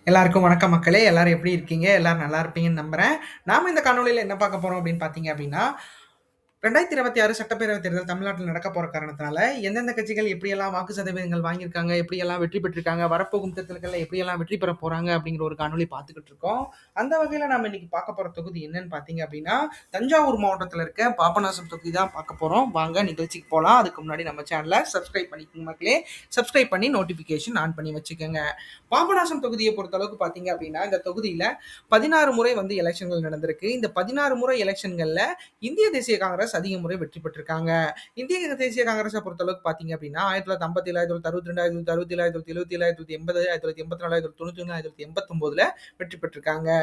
எல்லாருக்கும் வணக்கம் மக்களே! எல்லாரும் எப்படி இருக்கீங்க? எல்லாரும் நல்லா இருப்பீங்கன்னு நம்புறேன். நாம இந்த காணொளியில என்ன பார்க்க போறோம் அப்படின்னு பார்த்தீங்க அப்படின்னா, 2026 சட்டப்பேரவைத் தேர்தல் தமிழ்நாட்டில் நடக்க போற காரணத்தினால, எந்தெந்த கட்சிகள் எப்படியெல்லாம் வாக்கு சதவீதங்கள் வாங்கியிருக்காங்க, எப்படியெல்லாம் வெற்றி பெற்றிருக்காங்க, வரப்போகும் தேர்தல்கள்ல எப்படியெல்லாம் வெற்றி பெற போறாங்க அப்படிங்கிற ஒரு காணொளி பார்த்துக்கிட்டு இருக்கோம். அந்த வகையில நாம இன்னைக்கு பார்க்க போற தொகுதி என்னன்னு பார்த்தீங்க அப்படின்னா, தஞ்சாவூர் மாவட்டத்தில இருக்க பாபநாசம் தொகுதி தான் பார்க்க போறோம். வாங்க நிகழ்ச்சிக்கு போலாம். அதுக்கு முன்னாடி நம்ம சேனல சப்ஸ்கிரைப் பண்ணிக்கோங்க மக்களே. சப்ஸ்கிரைப் பண்ணி நோட்டிஃபிகேஷன் ஆன் பண்ணி வச்சுக்கோங்க. பாபநாசம் தொகுதியை பொறுத்தளவுக்கு பார்த்தீங்க அப்படின்னா, இந்த தொகுதியில 16 முறை வந்து எலெக்ஷன்கள் நடந்திருக்கு. இந்த 16 முறை எலெக்ஷன்கள்ல இந்திய தேசிய காங்கிரஸ் அதிக முறை வெற்றி பெற்றிருக்காங்க. இந்திய தேசிய காங்கிரஸை பொறுத்தளவுக்கு பார்த்தீங்க அப்படின்னா 1957, 1962, 1967, 1980, 1984, 1991, 1999ல வெற்றி பெற்றிருக்காங்க.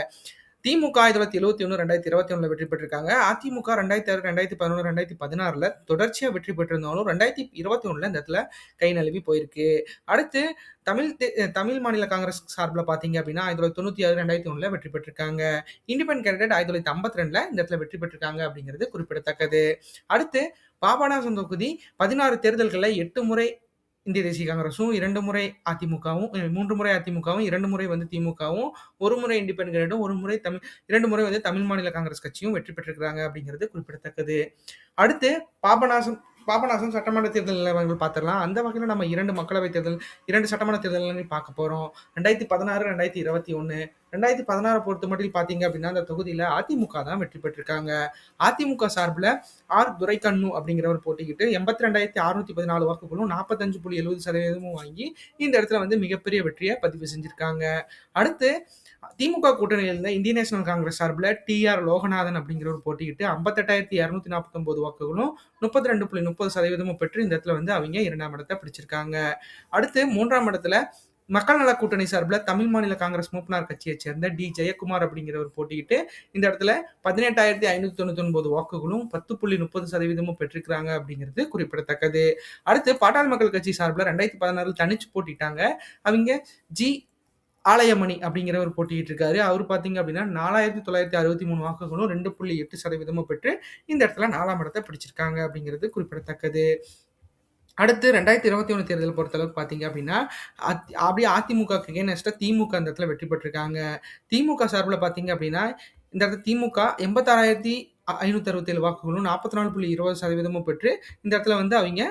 திமுக 1971, 2021ல வெற்றி பெற்றிருக்காங்க. அதிமுக 2006, 2011, 2016ல தொடர்ச்சியா வெற்றி பெற்றிருந்தாலும் 2021ல இந்த இடத்துல கை நழுவி போயிருக்கு. அடுத்து தமிழ் மாநில காங்கிரஸ் சார்பில் பார்த்தீங்க அப்படின்னா 1996, 2001ல வெற்றி பெற்றிருக்காங்க. இண்டிபெண்டன்ட் கேண்டிடேட் 1952ல இந்த இடத்துல வெற்றி பெற்றிருக்காங்க அப்படிங்கிறது குறிப்பிடத்தக்கது. அடுத்து பாபநாசம் தொகுதி 16 தேர்தல்களில் 8 முறை இந்திய தேசிய காங்கிரஸும், 2 முறை அதிமுகவும், 3 முறை அதிமுகவும், 2 முறை வந்து திமுகவும், 1 முறை இண்டிபெண்டன்ட் கேண்டிடேட்டும், 1 முறை 2 முறை வந்து தமிழ் மாநில காங்கிரஸ் கட்சியும் வெற்றி பெற்றிருக்கிறாங்க அப்படிங்கிறது குறிப்பிடத்தக்கது. அடுத்து பாபநாசம் பாபநாசம் சட்டமன்ற தேர்தல் நிலவரங்கள் பார்த்துடலாம். அந்த வகையில் நம்ம 2 சட்டமன்ற தேர்தல்கள் பார்க்க போறோம். 2016, 2021. 2016 பொறுத்த மட்டும் பார்த்தீங்க அப்படின்னா, அந்த தொகுதியில அதிமுக தான் வெற்றி பெற்றிருக்காங்க. அதிமுக சார்பில் துரைக்கண்ணு அப்படிங்கிறவர் போட்டிக்கிட்டு 82,614 வாக்குகளும் 45.70% வாங்கி இந்த இடத்துல வந்து மிகப்பெரிய வெற்றியை பதிவு செஞ்சிருக்காங்க. அடுத்து திமுக கூட்டணியில் இருந்த இந்திய நேஷனல் காங்கிரஸ் சார்பில் டி.ஆர். லோகநாதன் அப்படிங்கிறவர் போட்டிக்கிட்டு 58,249 வாக்குகளும் 32.30% பெற்று இந்த இடத்துல வந்து அவங்க 2ஆம் இடத்தை பிடிச்சிருக்காங்க. அடுத்து 3ஆம் இடத்துல மக்கள் நல கூட்டணி சார்பில் தமிழ் மாநில காங்கிரஸ் மூப்பனார் கட்சியைச் சேர்ந்த டி. ஜெயக்குமார் அப்படிங்கிறவர் போட்டிக்கிட்டு இந்த இடத்துல 18,599 வாக்குகளும் 10.30% பெற்றிருக்கிறாங்க அப்படிங்கிறது குறிப்பிடத்தக்கது. அடுத்து பாட்டாளி மக்கள் கட்சி சார்பில் 2016 தனிச்சு போட்டிட்டாங்க. அவங்க ஜி. ஆலயமணி அப்படிங்கிறவர் போட்டிட்டு இருக்காரு. அவர் பார்த்தீங்க அப்படின்னா 4,963 வாக்குகளும் 2.8% பெற்று இந்த இடத்துல 4ஆம் இடத்தை பிடிச்சிருக்காங்க அப்படிங்கிறது குறிப்பிடத்தக்கது. அடுத்து 2021 தேர்தல் பொறுத்தளவுக்கு பார்த்தீங்க அப்படின்னா, அப்படியே அதிமுகக்கு எகெய்ன்ஸ்டா திமுக இந்த இடத்துல வெற்றி பெற்றிருக்காங்க. திமுக சார்பில் பார்த்தீங்க அப்படின்னா, இந்த இடத்துல திமுக 86,567 வாக்குகளும் 44.20% பெற்று இந்த இடத்துல வந்து அவங்க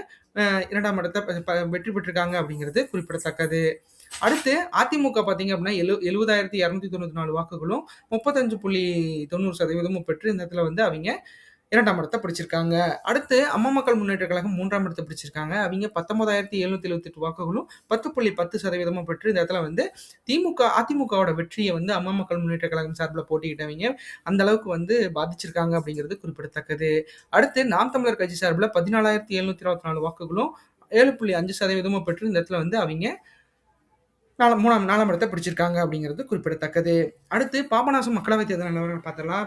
2ஆம் இடத்தை வெற்றி பெற்றிருக்காங்க அப்படிங்கிறது குறிப்பிடத்தக்கது. அடுத்து அதிமுக பார்த்தீங்க அப்படின்னா 70,294 வாக்குகளும் 35.90% பெற்று இந்த இடத்துல வந்து அவங்க 2ஆம் இடத்தை பிடிச்சிருக்காங்க. அடுத்து அம்மா மக்கள் முன்னேற்ற கழகம் 3ஆம் இடத்தை பிடிச்சிருக்காங்க. அவங்க 19,778 வாக்குகளும் 10.10% பெற்று இந்த இடத்துல வந்து அதிமுகவோட வெற்றியை வந்து அம்மா மக்கள் முன்னேற்ற கழகம் சார்பில் போட்டியிட்டவங்க அந்த அளவுக்கு வந்து பாதிச்சிருக்காங்க அப்படிங்கிறது குறிப்பிடத்தக்கது. அடுத்து நாம் தமிழர் கட்சி சார்பில் 14,724 வாக்குகளும் 7.5% பெற்று இந்த இடத்துல வந்து அவங்க 4ஆம் இடத்தை பிடிச்சிருக்காங்க அப்படிங்கிறது குறிப்பிடத்தக்கது. அடுத்து பாபநாசம் மக்களவைத் தேர்தல் நிலவரங்கள் பார்த்துடலாம்.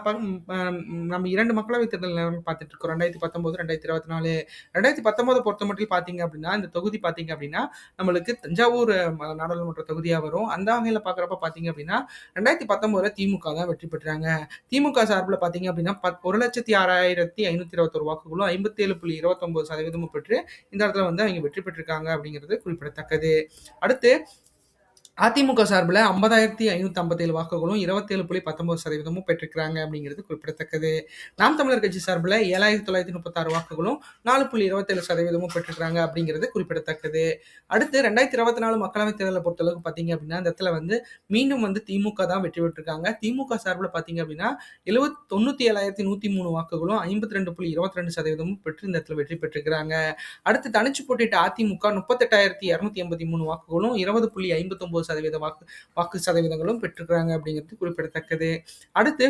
நம்ம 2 மக்களவைத் தேர்தல் நிலவரங்கள் பார்த்துட்டு இருக்கோம். 2019, 2024. 2019 பொறுத்த மட்டும் பார்த்தீங்க அப்படின்னா, இந்த தொகுதி பார்த்தீங்க அப்படின்னா, நம்மளுக்கு தஞ்சாவூர் நாடாளுமன்ற தொகுதியா வரும். அந்த வகையில பார்க்குறப்ப பார்த்தீங்க அப்படின்னா, 2019ல திமுக தான் வெற்றி பெற்றாங்க. திமுக சார்பில் பார்த்தீங்க அப்படின்னா, 1,06,521 வாக்குகளும் 57.29% பெற்று இந்த இடத்துல வந்து அவங்க வெற்றி பெற்றிருக்காங்க அப்படிங்கிறது குறிப்பிடத்தக்கது. அடுத்து அதிமுக சார்பில் 50,557 வாக்குகளும் 27.19% பெற்றிருக்கிறாங்க அப்படிங்கிறது குறிப்பிடத்தக்கது. நாம் தமிழர் கட்சி சார்பில் 7,936 வாக்குகளும் 4.27% பெற்றிருக்கிறாங்க அப்படிங்கிறது குறிப்பிடத்தக்கது. அடுத்து 2024 மக்களவைத் தேர்தலை பொறுத்தளவுக்கு பார்த்தீங்க அப்படின்னா இந்த இடத்துல வந்து மீண்டும் வந்து திமுக தான் வெற்றி பெற்றிருக்காங்க. திமுக சார்பில் பார்த்தீங்க அப்படின்னா 97,103 வாக்குகளும் 52.22% பெற்று இந்த இடத்துல வெற்றி பெற்றிருக்கிறாங்க. அடுத்து தனிச்சு போட்டியிட்ட அதிமுக 38,283 வாக்குகளும் 20.59% வாக்கு சதவீதங்களும் பெற்றிருக்கிறாங்க அப்படிங்கிறது குறிப்பிடத்தக்கது. அடுத்து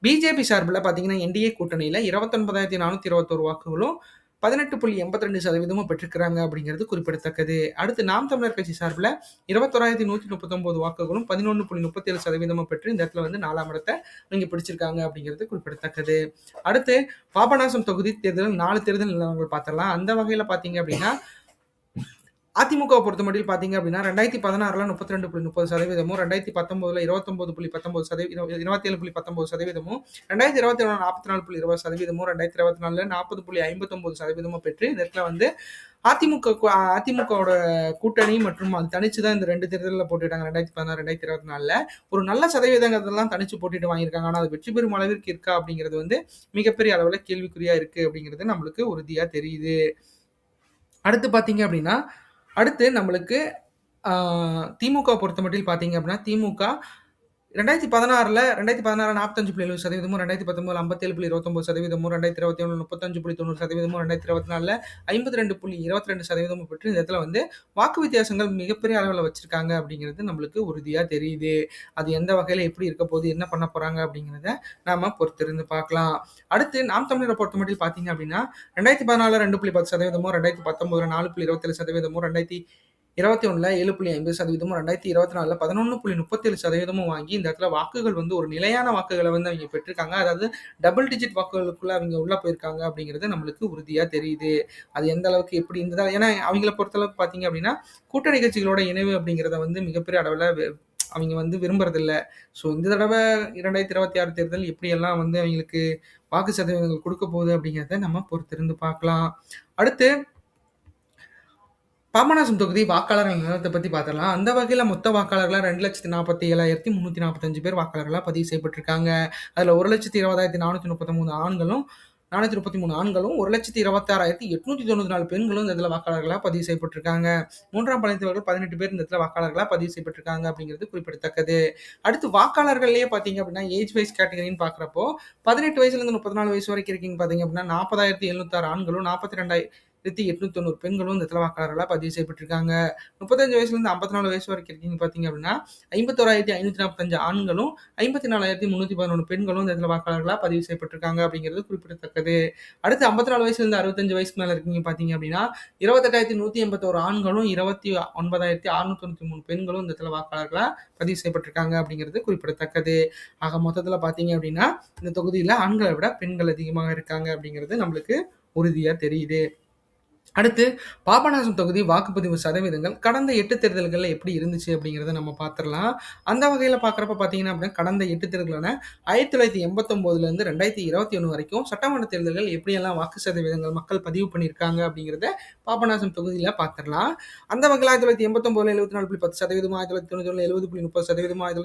பிஜேபி சார்பில் பார்த்தீங்கன்னா என்டிஏ கூட்டணியில் 29,421 வாக்குகளும் 18.82% பெற்றிருக்கிறாங்க அப்படிங்கிறது குறிப்பிடத்தக்கது. அடுத்து நாம் தமிழர் கட்சி சார்பில் 21,139 வாக்குகளும் 11.37% பெற்று இந்த இடத்துல வந்து 4ஆம் இடத்தை இங்கே பிடிச்சிருக்காங்க அப்படிங்கிறது குறிப்பிடத்தக்கது. அடுத்து பாபநாசம் தொகுதி தேர்தல் 4 தேர்தல் நிலவரங்கள் பார்த்துடலாம். அந்த வகையில் பார்த்தீங்க அப்படின்னா அதிமுகவை பொறுத்தமட்டில் பார்த்தீங்க அப்படின்னா, 2016ல 32.30%, 2019ல 29.19%, 27.19%, 2027ல 44.20%, 2024ல 40.59% பெற்று இந்த இடத்துல வந்து அதிமுகவோட கூட்டணி மற்றும் அது தனிச்சு தான் இந்த 2 தேர்தல்ல போட்டிட்டாங்க. 2016, 2024ல ஒரு நல்ல சதவீதங்கள்லாம் தனிச்சு போட்டிட்டு வாங்கியிருக்காங்க. ஆனா அது வெற்றி பெறும் அளவிற்கு இருக்கா அப்படிங்கிறது வந்து மிகப்பெரிய அளவுல கேள்விக்குறியா இருக்கு அப்படிங்கிறது நம்மளுக்கு உறுதியா தெரியுது. அடுத்து பார்த்தீங்க அப்படின்னா, அடுத்து நம்மளுக்கு திமுக பொறுத்தமட்டில் பார்த்தீங்க அப்படின்னா, திமுக 2016ல 45.70%, 2019ல 57.29%, 2021ல 35.90%, 2024ல 52.22% பெற்று இந்த இடத்துல வந்து வாக்கு வித்தியாசங்கள் மிகப்பெரிய அளவுல வச்சிருக்காங்க அப்படிங்கிறது நம்மளுக்கு உறுதியா தெரியுது. அது எந்த வகையில எப்படி இருக்க போகுது, என்ன பண்ண போறாங்க அப்படிங்கிறத நாம பொறுத்திருந்து பார்க்கலாம். அடுத்து நாம் தமிழரை பொறுத்தமட்டில் பார்த்தீங்க அப்படின்னா, 2014ல 2.10%, 2019ல 4.27%, 2021ல 7.50%, 2024ல 11.37% வாங்கி இந்த இடத்துல வாக்குகள் வந்து ஒரு நிலையான வாக்குகளை வந்து அவங்க பெற்றிருக்காங்க. அதாவது டபுள் டிஜிட் வாக்குகளுக்குள்ள அவங்க உள்ள போயிருக்காங்க அப்படிங்கிறது நம்மளுக்கு உறுதியா தெரியுது. அது எந்த அளவுக்கு எப்படி இருந்ததா, ஏன்னா அவங்கள பொறுத்தளவுக்கு பார்த்தீங்க அப்படின்னா, கூட்டணி கட்சிகளோட இணைவு அப்படிங்கிறத வந்து மிகப்பெரிய அளவுல அவங்க வந்து விரும்புறதில்ல. ஸோ இந்த தடவை 2026 தேர்தல் எப்படியெல்லாம் வந்து அவங்களுக்கு வாக்கு சதவீதங்கள் கொடுக்க போகுது அப்படிங்கிறத நம்ம பொறுத்திருந்து பார்க்கலாம். அடுத்து பாபநாசம் தொகுதி வாக்காளர்கள் நிலவரத்தை பத்தி பார்த்துடலாம். அந்த வகையில மொத்த வாக்காளர்களா 2,47,345 பேர் வாக்காளர்களா பதிவு செய்யப்பட்டிருக்காங்க. அதுல 1,20,433 ஆண்களும் 433 ஆண்களும் 1,26,894 பெண்களும் இந்த இடத்துல வாக்காளர்களா பதிவு செய்யப்பட்டிருக்காங்க. மூன்றாம் பாலினத்தவர்கள் 18 பேர் இந்த இடத்துல வாக்காளர்களா பதிவு செய்யப்பட்டிருக்காங்க அப்படிங்கிறது குறிப்பிடத்தக்கது. அடுத்து வாக்காளர்கள்லயே பார்த்தீங்க அப்படின்னா ஏஜ் வைஸ் கேட்டகரின்னு பார்க்குறப்போ 18 வயசுலேருந்து 34 வயசு வரைக்கும் இருக்கீங்க பார்த்தீங்க அப்படின்னா 40,706 ஆண்களும் 42,890 பெண்களும் இந்த இடத்துல வாக்காளர்களா பதிவு செய்யப்பட்டிருக்காங்க. 35 வயசுலேருந்து 54 வயசு வரைக்கும் இருக்கீங்க பார்த்தீங்க அப்படின்னா 51,545 ஆண்களும் 54,311 பெண்களும் இந்த இடத்துல வாக்காளர்களா பதிவு செய்யப்பட்டிருக்காங்க அப்படிங்கிறது குறிப்பிடத்தக்கது. அடுத்து 54 வயசுலேருந்து 65 வயசுக்கு மேல இருக்கீங்க பார்த்தீங்க அப்படின்னா 28,181 ஆண்களும் 29,693 பெண்களும் இந்த இடத்துல வாக்காளர்களா பதிவு செய்யப்பட்டிருக்காங்க அப்படிங்கிறது குறிப்பிடத்தக்கது. ஆக மொத்தத்துல பார்த்தீங்க அப்படின்னா இந்த தொகுதியில ஆண்களை விட பெண்கள் அதிகமாக இருக்காங்க அப்படிங்கிறது நம்மளுக்கு உறுதியா தெரியுது. அடுத்து பாபநாசம் தொகுதி வாக்குப்பதிவு சதவீதங்கள் கடந்த 8 தேர்தல்கள்ல எப்படி இருந்துச்சு அப்படிங்கிறத நம்ம பார்த்துடலாம். அந்த வகையில பார்க்குறப்ப பார்த்தீங்கன்னா அப்படின்னா கடந்த 8 தேர்தலான 1989லேருந்து 2021 வரைக்கும் சட்டமன்ற தேர்தல்கள் எப்படியெல்லாம் வாக்கு சதவீதங்கள் மக்கள் பதிவு பண்ணியிருக்காங்க அப்படிங்கிறத பாபநாசம் தொகுதியில் பார்த்துடலாம். அந்த வகையில் 1989ல 74.10%, 1991ல 70.30%,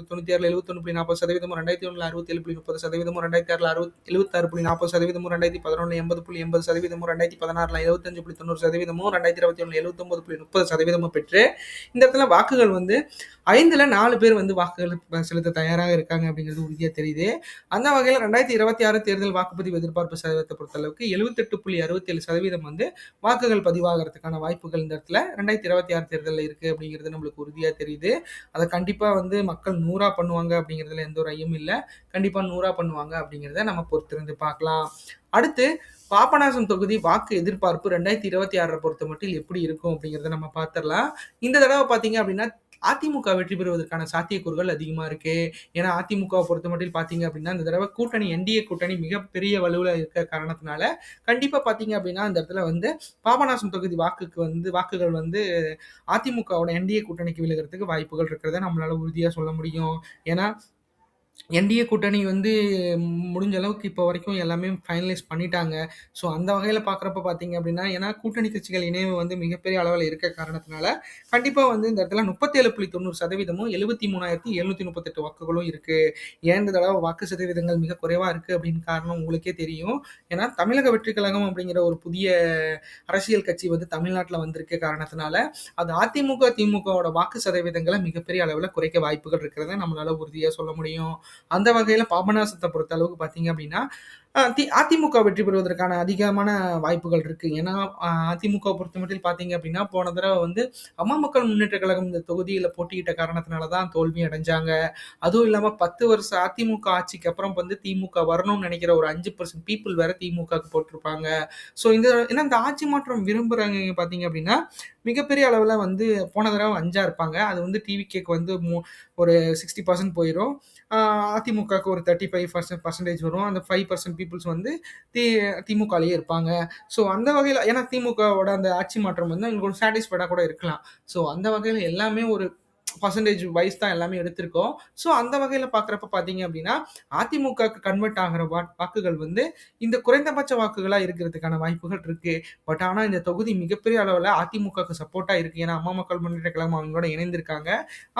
1996ல 71.40%, 2001ல 67.30%, 2006ல 76.40%, 2011ல 80.80%, 2016ல 75.90%, 2021ல 79.30% பெற்று இந்த இடத்துல வாக்குகள் வந்து 5ல 4 பேர் வந்து வாக்குகள் செலுத்த தயாராக இருக்காங்க அப்படிங்கிறது உறுதியா தெரியுது. அந்த வகையில் 2026 தேர்தல் வாக்குப்பதிவு எதிர்பார்ப்பு சதவீதத்தை பொறுத்தளவுக்கு 78.67% வந்து வாக்குகள் பதிவாகிறதுக்கான வாய்ப்புகள் இந்த இடத்துல 2026 தேர்தலில் இருக்கு அப்படிங்கிறது நம்மளுக்கு உறுதியா தெரியுது. அதை கண்டிப்பா வந்து மக்கள் 100 பண்ணுவாங்க அப்படிங்கிறதுல எந்த ஒரு ஐயமும் இல்லை. கண்டிப்பா 100 பண்ணுவாங்க அப்படிங்கிறத நம்ம பொறுத்திருந்து பார்க்கலாம். அடுத்து பாபநாசம் தொகுதி வாக்கு எதிர்பார்ப்பு 2026 பொறுத்த மட்டும் எப்படி இருக்கும் அப்படிங்கிறத நம்ம பார்த்துடலாம். இந்த தடவை பார்த்தீங்க அப்படின்னா அதிமுக வெற்றி பெறுவதற்கான சாத்தியக்கூறுகள் அதிகமா இருக்கு. ஏன்னா அதிமுகவை பொறுத்த மட்டும் பார்த்தீங்க அப்படின்னா இந்த தடவை கூட்டணி என்டிஏ கூட்டணி மிகப்பெரிய வலுவில் இருக்க காரணத்தினால கண்டிப்பா பார்த்தீங்க அப்படின்னா இந்த இடத்துல வந்து பாபநாசம் தொகுதி வாக்குகள் வந்து அதிமுகவோட என்டிஏ கூட்டணிக்கு விழுகிறதுக்கு வாய்ப்புகள் இருக்கிறத நம்மளால உறுதியா சொல்ல முடியும். ஏன்னா என்டிஏ கூட்டணி வந்து முடிஞ்ச அளவுக்கு இப்போ வரைக்கும் எல்லாமே ஃபைனலைஸ் பண்ணிட்டாங்க. ஸோ அந்த வகையில் பார்க்குறப்ப பார்த்தீங்க அப்படின்னா ஏன்னா கூட்டணி கட்சிகள் இணைவு வந்து மிகப்பெரிய அளவில் இருக்க காரணத்தினால கண்டிப்பாக வந்து இந்த இடத்துல 37.90%, 73,738 வாக்குகளும் இருக்குது. ஏன் இந்த தடவை வாக்கு சதவீதங்கள் மிக குறைவாக இருக்குது அப்படின்னு காரணம் உங்களுக்கே தெரியும். ஏன்னா தமிழக வெற்றி கழகம் அப்படிங்கிற ஒரு புதிய அரசியல் கட்சி வந்து தமிழ்நாட்டில் வந்திருக்க காரணத்தினால அது அதிமுக திமுகவோட வாக்கு சதவீதங்களை மிகப்பெரிய அளவில் குறைக்க வாய்ப்புகள் இருக்கிறத நம்மளால உறுதியாக சொல்ல முடியும். அந்த வகையில பாபநாசத்தை பொறுத்த அளவுக்கு பார்த்தீங்க அப்படின்னா அதிமுக வெற்றி பெறுவதற்கான அதிகமான வாய்ப்புகள் இருக்கு. ஏன்னா அதிமுக பொறுத்த மட்டும் பார்த்தீங்க அப்படின்னா போன தடவை வந்து அம்மா மக்கள் முன்னேற்ற கழகம் இந்த தொகுதியில் போட்டியிட்ட காரணத்தினால தான் தோல்வி அடைஞ்சாங்க. அதுவும் இல்லாமல் 10 வருஷம் அதிமுக ஆட்சிக்கு அப்புறம் வந்து திமுக வரணும்னு நினைக்கிற ஒரு 5% பீப்புள் வேற திமுகவுக்கு போட்டிருப்பாங்க. ஸோ ஏன்னா இந்த ஆட்சி மாற்றம் விரும்புகிறவங்க பார்த்தீங்க அப்படின்னா மிகப்பெரிய அளவில் வந்து போன தடவை 5 இருப்பாங்க. அது வந்து டிவிகேக்கு வந்து ஒரு 60% போயிடும். அதிமுகவுக்கு ஒரு 35% வரும். அந்த 5% பீப்பிள்ஸ் வந்து தி திமுகலயே இருப்பாங்க. ஸோ அந்த வகையில ஏன்னா திமுகவோட அந்த ஆட்சி மாற்றம் வந்து அவங்களுக்கு ஒரு சாட்டிஸ்ஃபைடா கூட இருக்கலாம். ஸோ அந்த வகையில எல்லாமே ஒரு பெர்சன்டேஜ் வைஸ் தான் எல்லாமே எடுத்திருக்கோம். ஸோ அந்த வகையில பார்க்குறப்ப பார்த்தீங்க அப்படின்னா, அதிமுகவுக்கு கன்வெர்ட் ஆகுற வாக்குகள் வந்து இந்த குறைந்தபட்ச வாக்குகளா இருக்கிறதுக்கான வாய்ப்புகள் இருக்கு. பட் ஆனா இந்த தொகுதி மிகப்பெரிய அளவுல அதிமுகவுக்கு சப்போர்ட்டா இருக்கு. ஏன்னா அம்மா மக்கள் முன்னேற்ற கழகம் அவங்களோட இணைந்திருக்காங்க.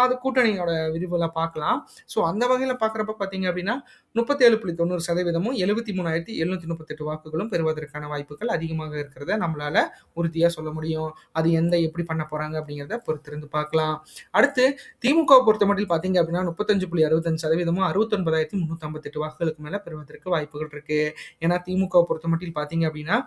அது கூட்டணியோட விரிவுல பார்க்கலாம். ஸோ அந்த வகையில பார்க்குறப்ப பார்த்தீங்க அப்படின்னா, 37.90% 73,738 வாக்குகளும் பெறுவதற்கான வாய்ப்புகள் அதிகமாக இருக்கிறத நம்மளால உறுதியா சொல்ல முடியும். அது எப்படி பண்ண போறாங்க அப்படிங்கிறத பொறுத்திருந்து பார்க்கலாம். அடுத்து திமுகவை பொறுத்தமட்டில் பார்த்தீங்க அப்படின்னா 35.65% 69,358 வாக்குகளுக்கு மேல பெறுவதற்கு வாய்ப்புகள் இருக்கு. ஏன்னா திமுகவை பொறுத்தமட்டில் பார்த்தீங்க அப்படின்னா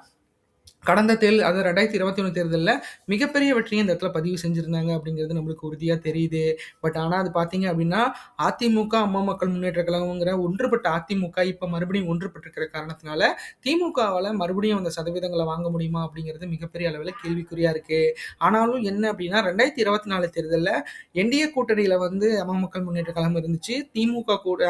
கடந்த அதாவது 2021 தேர்தல்ல மிகப்பெரிய வெற்றியை இந்த இடத்துல பதிவு செஞ்சிருந்தாங்க அப்படிங்கிறது நம்மளுக்கு உறுதியா தெரியுது. பட் ஆனா அது பார்த்தீங்க அப்படின்னா, அதிமுக, அம்மா மக்கள் முன்னேற்ற கழகம்ங்கிற ஒன்றுபட்ட அதிமுக இப்ப மறுபடியும் ஒன்றுபட்டிருக்கிற காரணத்தினால, திமுகவால மறுபடியும் அந்த சதவீதங்கள வாங்க முடியுமா அப்படிங்கிறது மிகப்பெரிய அளவுல கேள்விக்குறியா இருக்கு. ஆனாலும் என்ன அப்படின்னா 2024 தேர்தல்ல என்டிஏ கூட்டணியில வந்து அம்மா மக்கள் முன்னேற்ற கழகம் இருந்துச்சு.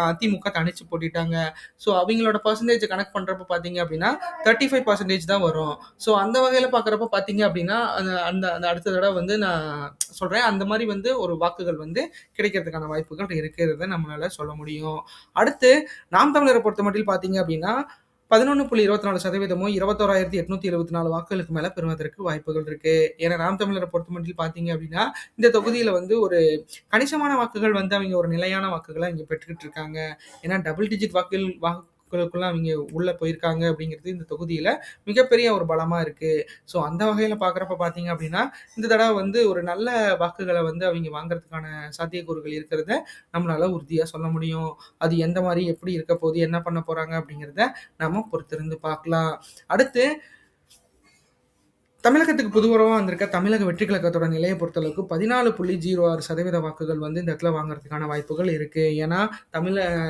அதிமுக தனிச்சு போட்டிட்டாங்க. ஸோ அவங்களோட பெர்சன்டேஜ் கணக்கு பண்றப்ப பார்த்தீங்க அப்படின்னா 35% தான் வரும். ஸோ அந்த வகையில பார்க்குறப்ப பார்த்தீங்க அப்படின்னா, அந்த அந்த அந்த அடுத்த தடவ வந்து நான் சொல்றேன். அந்த மாரி வந்து ஒரு வாக்குகள் வந்து கிடைக்கிறதுக்கான வாய்ப்புகள் இருக்கிறத நம்மளால சொல்ல முடியும். அடுத்து நாம் தமிழர பொறுத்தமட்டில் பார்த்தீங்க அப்படின்னா, 11.24% 21,874 வாக்குகளுக்கு மேல பெறுவதற்கு வாய்ப்புகள் இருக்கு. ஏன்னா நாம் தமிழர பொறுத்தமட்டில் பார்த்தீங்க அப்படின்னா, இந்த தொகுதியில வந்து ஒரு கணிசமான வாக்குகள் வந்து அவங்க ஒரு நிலையான வாக்குகள இங்க பெற்றுக்கிட்டு இருக்காங்க. ஏன்னா டபுள் டிஜிட் வாக்குகளுக்குள்ள அவங்க உள்ள போயிருக்காங்க அப்படிங்கிறது இந்த தொகுதியில மிகப்பெரிய ஒரு பலமா இருக்கு. ஸோ அந்த வகையில பார்க்குறப்ப பார்த்தீங்க அப்படின்னா, இந்த தடவ வந்து ஒரு நல்ல வாக்குகள வந்து அவங்க வாங்குறதுக்கான சாத்தியக்கூறுகள் இருக்கிறத நம்மளால உறுதியா சொல்ல முடியும். அது எந்த மாரி எப்படி இருக்க போகுது, என்ன பண்ண போறாங்க அப்படிங்கிறத நாம பொறுத்திருந்து பார்க்கலாம். அடுத்து தமிழகத்துக்கு புதுவரவா வந்திருக்க தமிழக வெற்றி கழகத்தோட நிலையை பொறுத்தளவுக்கு 14.06% வாக்குகள் வந்து இந்த இடத்துல வாங்குறதுக்கான வாய்ப்புகள் இருக்கு. ஏன்னா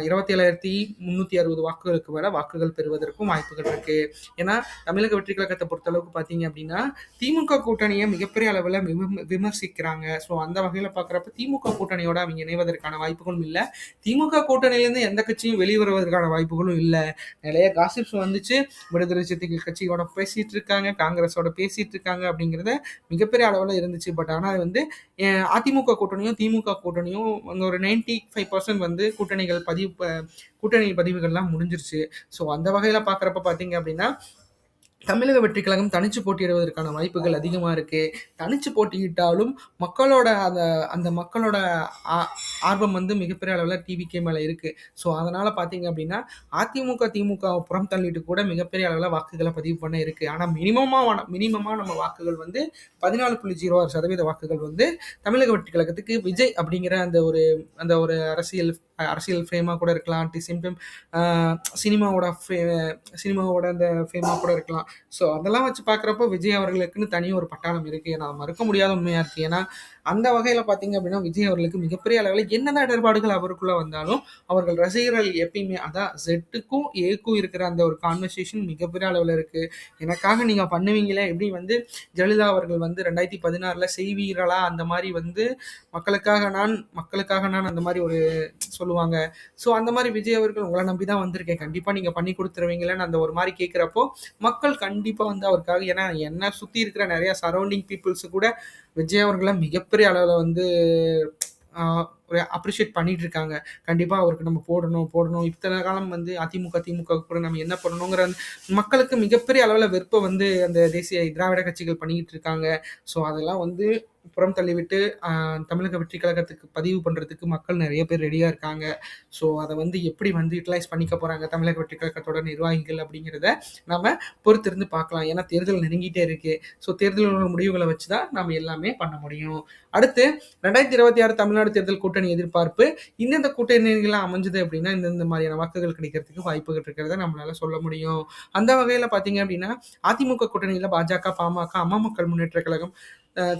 27,360 வாக்குகளுக்கு மேல வாக்குகள் பெறுவதற்கும் வாய்ப்புகள் இருக்கு. ஏன்னா தமிழக வெற்றி கழகத்தை பொறுத்தளவுக்கு பார்த்தீங்க அப்படின்னா, திமுக கூட்டணியை மிகப்பெரிய அளவில் விமர்சிக்கிறாங்க. ஸோ அந்த வகையில் பார்க்குறப்ப திமுக கூட்டணியோட அவங்க இணைவதற்கான வாய்ப்புகளும் இல்லை. திமுக கூட்டணியிலேருந்து எந்த கட்சியும் வெளிவருவதற்கான வாய்ப்புகளும் இல்லை. நிறைய காசிப்ஸ் வந்துச்சு. விடுதலை சிறுத்தைகள் கட்சியோட பேசிட்டு இருக்காங்க, காங்கிரஸோட பேசிட்டு இருக்காங்க அப்படிங்கிறத மிகப்பெரிய அளவில் இருந்துச்சு. பட் ஆனால் வந்து அதிமுக கூட்டணியும் திமுக கூட்டணியும் அங்கே ஒரு 95% வந்து கூட்டணி பதிவுகள்லாம் முடிஞ்சிருச்சு. ஸோ அந்த வகையில் பார்க்குறப்ப பார்த்தீங்க அப்படின்னா தமிழக வெற்றி கழகம் தனிச்சு போட்டியிடுவதற்கான வாய்ப்புகள் அதிகமா இருக்கு. தனிச்சு போட்டியிட்டாலும் மக்களோட அந்த மக்களோட ஆர்வம் வந்து மிகப்பெரிய அளவுல டிவிகே மேல இருக்கு. ஸோ அதனால பார்த்தீங்க அப்படின்னா, அதிமுக, திமுகவை புறம் தள்ளிட்டு கூட மிகப்பெரிய அளவுல வாக்குகள பதிவு பண்ண இருக்கு. ஆனா மினிமமா நம்ம வாக்குகள் வந்து 14.06% வாக்குகள் வந்து தமிழக வெற்றி கழகத்துக்கு விஜய் அப்படிங்கிற அந்த ஒரு அரசியல் ஃபேமா கூட இருக்கலாம். அட் தி சேம் டைம் சினிமாவோட அந்த ஃபேமா கூட இருக்கலாம். ஸோ அதெல்லாம் வச்சு பார்க்குறப்போ விஜய் அவர்களுக்குன்னு தனி ஒரு பட்டாளம் இருக்கு. ஏன்னா மறுக்க முடியாத உண்மையா இருக்கு. ஏன்னா அந்த வகையில் பார்த்தீங்க அப்படின்னா விஜய் அவர்களுக்கு மிகப்பெரிய அளவில் என்னென்ன இடர்பாடுகள் அவருக்குள்ள வந்தாலும் அவர்கள் ரசிகர்கள் எப்பயுமே அதான் ஜெட்டுக்கும் ஏக்கும் இருக்கிற அந்த ஒரு கான்வர்சேஷன் மிகப்பெரிய அளவில் இருக்கு. எனக்காக நீங்க பண்ணுவீங்களே எப்படி வந்து ஜெயலலிதா அவர்கள் வந்து 2016 செய்வீர்களா அந்த மாதிரி வந்து மக்களுக்காக நான் அந்த மாதிரி ஒரு சொல்லுவாங்க. ஸோ அந்த மாதிரி விஜய் அவர்கள் உங்களை நம்பி தான் வந்திருக்கேன், கண்டிப்பா நீங்க பண்ணி கொடுத்துருவீங்களேன்னு அந்த ஒரு மாதிரி கேட்குறப்போ மக்கள் கண்டிப்பா வந்து அவருக்காக, ஏன்னா என்ன சுத்தி இருக்கிற நிறைய சரௌண்டிங் பீப்புள்ஸ் கூட விஜய் அவர்களை மிகப்பெரிய அளவில் வந்து ஒரு அப்ரிஷியேட் பண்ணிட்டு இருக்காங்க. கண்டிப்பா அவருக்கு நம்ம போடணும் இத்தனை காலம் வந்து திமுக கூட நம்ம என்ன பண்ணணுங்கிற மக்களுக்கு மிகப்பெரிய அளவில் வெறுப்பை வந்து அந்த தேசிய திராவிட கட்சிகள் பண்ணிக்கிட்டு இருக்காங்க. ஸோ அதெல்லாம் வந்து புறம் தள்ளிவிட்டு தமிழக வெற்றி கழகத்துக்கு பதிவு பண்றதுக்கு மக்கள் நிறைய பேர் ரெடியா இருக்காங்க. ஸோ அதை வந்து எப்படி வந்து யூட்டிலைஸ் பண்ணிக்க போறாங்க தமிழக வெற்றி கழகத்தோட நிர்வாகிகள் அப்படிங்கிறத நாம பொறுத்திருந்து பார்க்கலாம். ஏன்னா தேர்தல் நெருங்கிட்டே இருக்கு. ஸோ தேர்தலோட முடிவுகளை வச்சுதான் நம்ம எல்லாமே பண்ண முடியும். அடுத்து 2026 தமிழ்நாடு தேர்தல் கூட்டணி எதிர்பார்ப்பு இந்தந்த கூட்டணிகள்லாம் அமைஞ்சது அப்படின்னா இந்த மாதிரியான வாக்குகள் கிடைக்கிறதுக்கு வாய்ப்புகள் இருக்கிறத நம்மளால சொல்ல முடியும். அந்த வகையில பாத்தீங்க அப்படின்னா அதிமுக கூட்டணியில பாஜக, பாமக, அம்மா மக்கள் முன்னேற்ற கழகம்,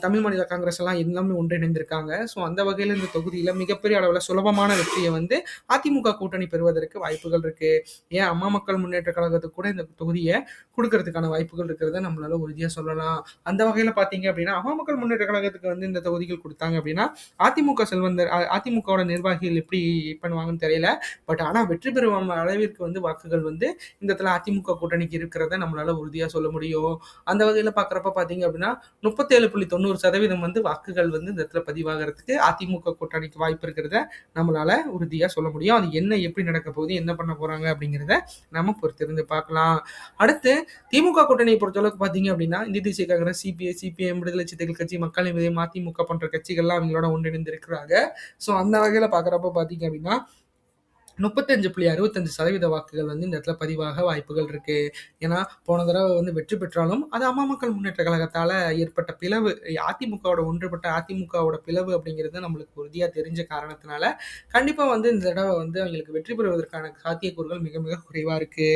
தமிழ் மாநில காங்கிரஸ் எல்லாம் எல்லாமே ஒன்றிணைந்திருக்காங்க. ஸோ அந்த வகையில இந்த தொகுதியில மிகப்பெரிய அளவுல சுலபமான வெற்றியை வந்து அதிமுக கூட்டணி பெறுவதற்கு வாய்ப்புகள் இருக்கு. ஏன் அம்மா மக்கள் முன்னேற்ற கழகத்துக்கு கூட இந்த தொகுதியை கொடுக்கறதுக்கான வாய்ப்புகள் இருக்கிறத நம்மளால உறுதியா சொல்லலாம். அந்த வகையில பாத்தீங்க அப்படின்னா அம்மா மக்கள் முன்னேற்ற கழகத்துக்கு வந்து இந்த தொகுதிகள் கொடுத்தாங்க அப்படின்னா அதிமுக செல்வந்தர் அதிமுகவோட நிர்வாகிகள் எப்படி பண்ணுவாங்கன்னு தெரியல. பட் ஆனா வெற்றி பெறும் அளவிற்கு வந்து வாக்குகள் வந்து இந்த இடத்துல அதிமுக கூட்டணிக்கு இருக்கிறத நம்மளால உறுதியா சொல்ல முடியும். அந்த வகையில பாக்குறப்ப பாத்தீங்க அப்படின்னா 37.90% வந்து வாக்குகள் வந்து இந்த இடத்துல பதிவாகிறதுக்கு அதிமுக கூட்டணிக்கு வாய்ப்பு இருக்கிறத நம்மளால உறுதியா சொல்ல முடியும். அது என்ன எப்படி நடக்க போகுது, என்ன பண்ண போறாங்க அப்படிங்கிறத நம்ம பொறுத்திருந்து பார்க்கலாம். அடுத்து திமுக கூட்டணியை பொறுத்தளவுக்கு பாத்தீங்க அப்படின்னா இந்திய தேசிய காங்கிரஸ், சிபிஐ, சிபிஎம், விடுதலை சிறுத்தைகள் கட்சி, மக்கள் நீதி, மதிமுக போன்ற கட்சிகள்லாம் அவங்களோட ஒன்றிணைந்து இருக்கிறாங்க. ஸோ அந்த வகையில பாக்குறப்ப பாத்தீங்க அப்படின்னா 35.65% வாக்குகள் வந்து இந்த இடத்துல பதிவாக வாய்ப்புகள் இருக்கு. ஏன்னா போன தடவை வந்து வெற்றி பெற்றாலும் அது அம்மா மக்கள் முன்னேற்ற கழகத்தால ஏற்பட்ட பிளவு, அதிமுகவோட ஒன்றுபட்ட அதிமுகவோட பிளவு அப்படிங்கிறது நம்மளுக்கு உறுதியா தெரிஞ்ச காரணத்தினால கண்டிப்பா வந்து இந்த தடவை வந்து அவங்களுக்கு வெற்றி பெறுவதற்கான சாத்தியக்கூறுகள் மிக மிக குறைவா இருக்கு.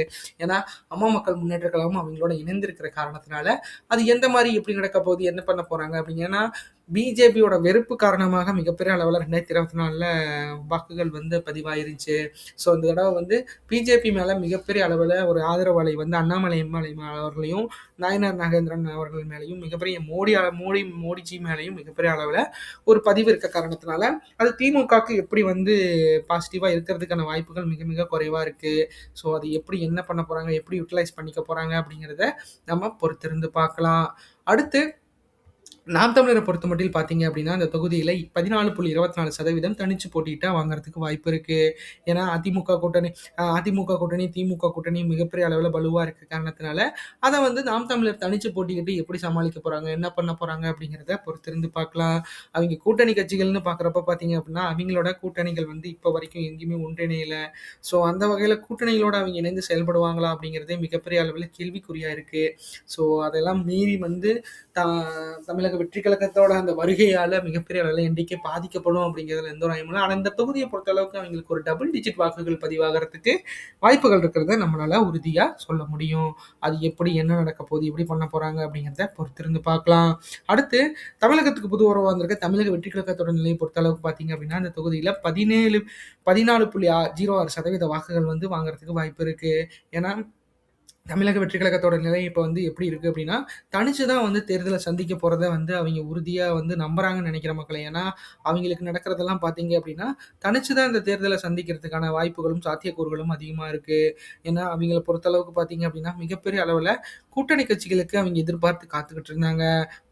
ஏன்னா அம்மா மக்கள் முன்னேற்ற கழகம் அவங்களோட இணைந்திருக்கிற காரணத்தினால அது எந்த மாதிரி எப்படி நடக்க போகுது, என்ன பண்ண போறாங்க அப்படிங்க. ஏன்னா பிஜேபியோட வெறுப்பு காரணமாக மிகப்பெரிய அளவில் 2024 வாக்குகள் வந்து பதிவாயிருச்சு. ஸோ இந்த தடவை வந்து பிஜேபி மேல மிகப்பெரிய அளவில் ஒரு ஆதரவு அலை வந்து அண்ணாமலை எம்எல்ஏ அவர்களையும் நாயனார் நாகேந்திரன் அவர்கள் மேலேயும் மிகப்பெரிய மோடிஜி மேலேயும் மிகப்பெரிய அளவில் ஒரு பதிவு இருக்க காரணத்தினால அது திமுகவுக்கு எப்படி வந்து பாசிட்டிவா இருக்கிறதுக்கான வாய்ப்புகள் மிக மிக குறைவா இருக்கு. ஸோ அது எப்படி என்ன பண்ண போறாங்க, எப்படி யூட்டிலைஸ் பண்ணிக்க போறாங்க அப்படிங்கிறத நம்ம பொறுத்திருந்து பார்க்கலாம். அடுத்து நாம் தமிழரை பொறுத்த மட்டும் பார்த்தீங்க அப்படின்னா அந்த தொகுதியில் 14.24% தனிச்சு போட்டிட்டா வாங்குறதுக்கு வாய்ப்பு இருக்கு. ஏன்னா அதிமுக கூட்டணி திமுக கூட்டணி மிகப்பெரிய அளவில் வலுவாக இருக்க காரணத்தினால அதை வந்து நாம் தமிழர் தனிச்சு போட்டிக்கிட்டு எப்படி சமாளிக்க போறாங்க, என்ன பண்ண போறாங்க அப்படிங்கிறத பொறுத்திருந்து பார்க்கலாம். அவங்க கூட்டணி கட்சிகள்னு பார்க்குறப்ப பார்த்தீங்க அப்படின்னா அவங்களோட கூட்டணிகள் வந்து இப்போ வரைக்கும் எங்கேயுமே ஒன்றிணையல. ஸோ அந்த வகையில் கூட்டணிகளோட அவங்க இணைந்து செயல்படுவாங்களா அப்படிங்கிறதே மிகப்பெரிய அளவில் கேள்விக்குறியா இருக்கு. ஸோ அதெல்லாம் மீறி வந்து தமிழக வெற்றி கழகத்தோட அந்த வருகையால மிகப்பெரிய அளவில் எண்ணிக்கை பாதிக்கப்படும் அப்படிங்கிறதுல எந்த ஒரு ஐயமும். ஆனால் இந்த தொகுதியை பொறுத்த அளவுக்கு அவங்களுக்கு ஒரு டபுள் டிஜிட் வாக்குகள் பதிவாகிறதுக்கு வாய்ப்புகள் இருக்கிறத நம்மளால உறுதியா சொல்ல முடியும். அது எப்படி என்ன நடக்க போகுது, எப்படி பண்ண போறாங்க அப்படிங்கிறத பொறுத்திருந்து பார்க்கலாம். அடுத்து தமிழகத்துக்கு புது உறவு வந்திருக்க தமிழக வெற்றி கழகத்தோட நிலையை பொறுத்த அளவுக்கு பார்த்தீங்க அப்படின்னா அந்த தொகுதியில 14.06% வாக்குகள் வந்து வாங்குறதுக்கு வாய்ப்பு இருக்கு. ஏன்னா தமிழக வெற்றி கழகத்தோட நிலை இப்போ வந்து எப்படி இருக்கு அப்படின்னா தனிச்சு தான் வந்து தேர்தலை சந்திக்க போறத வந்து அவங்க உறுதியா வந்து நம்புறாங்கன்னு நினைக்கிற மக்களை. ஏன்னா அவங்களுக்கு நடக்கிறதெல்லாம் பார்த்தீங்க அப்படின்னா தனிச்சு தான் இந்த தேர்தலை சந்திக்கிறதுக்கான வாய்ப்புகளும் சாத்தியக்கூறுகளும் அதிகமா இருக்கு. ஏன்னா அவங்கள பொறுத்தளவுக்கு பார்த்தீங்க அப்படின்னா மிகப்பெரிய அளவில் கூட்டணி கட்சிகளுக்கு அவங்க எதிர்பார்த்து காத்துக்கிட்டு இருந்தாங்க.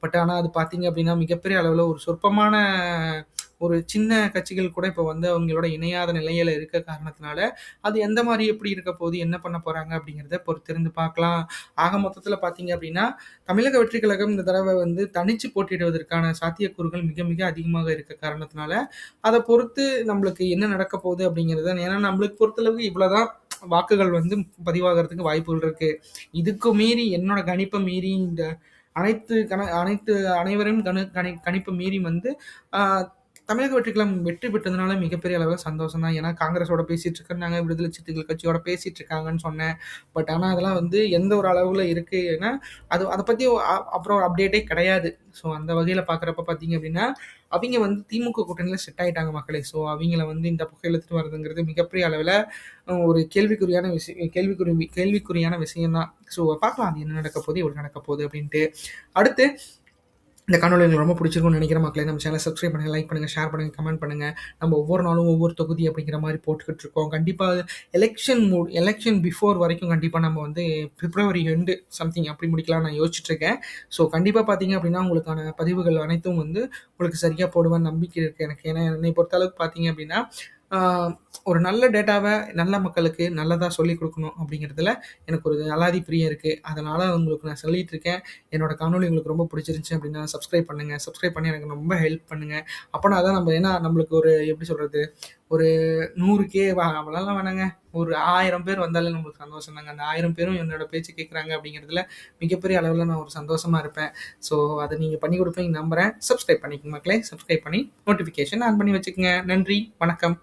பட் ஆனால் அது பார்த்தீங்க அப்படின்னா மிகப்பெரிய அளவில் ஒரு சொற்பமான ஒரு சின்ன கட்சிகள் கூட இப்போ வந்து அவங்களோட இணையாத நிலையில இருக்க காரணத்தினால அது எந்த மாதிரி எப்படி இருக்க போகுது, என்ன பண்ண போறாங்க அப்படிங்கிறத பொறுத்திருந்து பார்க்கலாம். ஆக மொத்தத்தில் பார்த்தீங்க அப்படின்னா தமிழக வெற்றி கழகம் இந்த தடவை வந்து தனிச்சு போட்டியிடுவதற்கான சாத்தியக்கூறுகள் மிக மிக அதிகமாக இருக்க காரணத்தினால அதை பொறுத்து நம்மளுக்கு என்ன நடக்க போகுது அப்படிங்கிறத. ஏன்னா நம்மளுக்கு பொறுத்தளவுக்கு இவ்வளவுதான் வாக்குகள் வந்து பதிவாகிறதுக்கு வாய்ப்புகள் இருக்கு. இதுக்கு மீறி என்னோட கணிப்பை மீறி இந்த அனைத்து அனைவரும் கணிப்பு மீறி வந்து தமிழக வெற்றிக்கழகம் வெற்றி பெற்றதுனால மிகப்பெரிய அளவில் சந்தோஷம் தான். ஏன்னா காங்கிரஸோட பேசிட்டு இருக்காங்க, விடுதலை சிறுத்தைகள் கட்சியோட பேசிட்டு இருக்காங்கன்னு சொன்னேன். பட் ஆனால் அதெல்லாம் வந்து எந்த ஒரு அளவுல இருக்கு, ஏன்னா அதை பத்தி அப்புறம் அப்டேட்டே கிடையாது. ஸோ அந்த வகையில் பார்க்குறப்ப பார்த்தீங்க அப்படின்னா அவங்க வந்து திமுக கூட்டணியில் செட் ஆயிட்டாங்க மக்களே. ஸோ அவங்கள வந்து இந்த பக்கம் இழுத்துட்டு வர்றதுங்கிறது மிகப்பெரிய அளவில் ஒரு கேள்விக்குறியான விஷயம் தான். ஸோ பார்க்கலாம் அது என்ன நடக்க போகுது, எப்படி நடக்க போகுது அப்படின்ட்டு. அடுத்து இந்த காணொலி உங்களுக்கு ரொம்ப பிடிச்சிருக்கும்னு நினைக்கிற மக்களே நம்ம சேனலை சப்ஸ்கிரைப் பண்ணுங்கள், லைக் பண்ணுங்கள், ஷேர் பண்ணுங்கள், கமெண்ட் பண்ணுங்கள். நம்ம ஒவ்வொரு நாளும் ஒவ்வொரு தொகுதி அப்படிங்கிற மாதிரி போட்டுக்கிட்டு இருக்கோம். கண்டிப்பாக எலெக்ஷன் பிஃபோர் வரைக்கும் கண்டிப்பாக நம்ம வந்து பிப்ரவரி 2 சம்திங் அப்படி முடிக்கலாம் நான் யோசிச்சுட்டு இருக்கேன். ஸோ கண்டிப்பாக பார்த்தீங்க அப்படின்னா உங்களுக்கான பதிவுகள் அனைத்தும் வந்து உங்களுக்கு சரியாக போடுவேன் நம்பிக்கை இருக்குது எனக்கு. ஏன்னா என்னை பொறுத்த அளவுக்கு பார்த்தீங்க அப்படின்னா ஒரு நல்ல டேட்டாவை நல்ல மக்களுக்கு நல்லதாக சொல்லிக் கொடுக்கணும் அப்படிங்கிறதுல எனக்கு ஒரு அலாதி பிரியம் இருக்குது. அதனால் உங்களுக்கு நான் சொல்லிட்டு இருக்கேன். என்னோட காணொலி உங்களுக்கு ரொம்ப பிடிச்சிருந்துச்சு அப்படின்னா சப்ஸ்கிரைப் பண்ணுங்கள். சப்ஸ்கிரைப் பண்ணி எனக்கு ரொம்ப ஹெல்ப் பண்ணுங்கள். அப்போனா அதான் நம்ம ஏன்னா நம்மளுக்கு ஒரு எப்படி சொல்கிறது ஒரு 100K அவ்வளோலாம் வேணாங்க, ஒரு 1000 பேர் வந்தாலே நம்மளுக்கு சந்தோஷம் தாங்க. அந்த 1000 பேரும் என்னோட பேச்சு கேட்குறாங்க அப்படிங்கிறதுல மிகப்பெரிய அளவில் நான் ஒரு சந்தோஷமாக இருப்பேன். ஸோ அதை நீங்கள் பண்ணி கொடுப்பீங்க நம்புகிறேன். சப்ஸ்கிரைப் பண்ணிக்கோங்க மக்களே. சப்ஸ்கிரைப் பண்ணி நோட்டிஃபிகேஷன் ஆன் பண்ணி வச்சுக்கோங்க. நன்றி, வணக்கம்.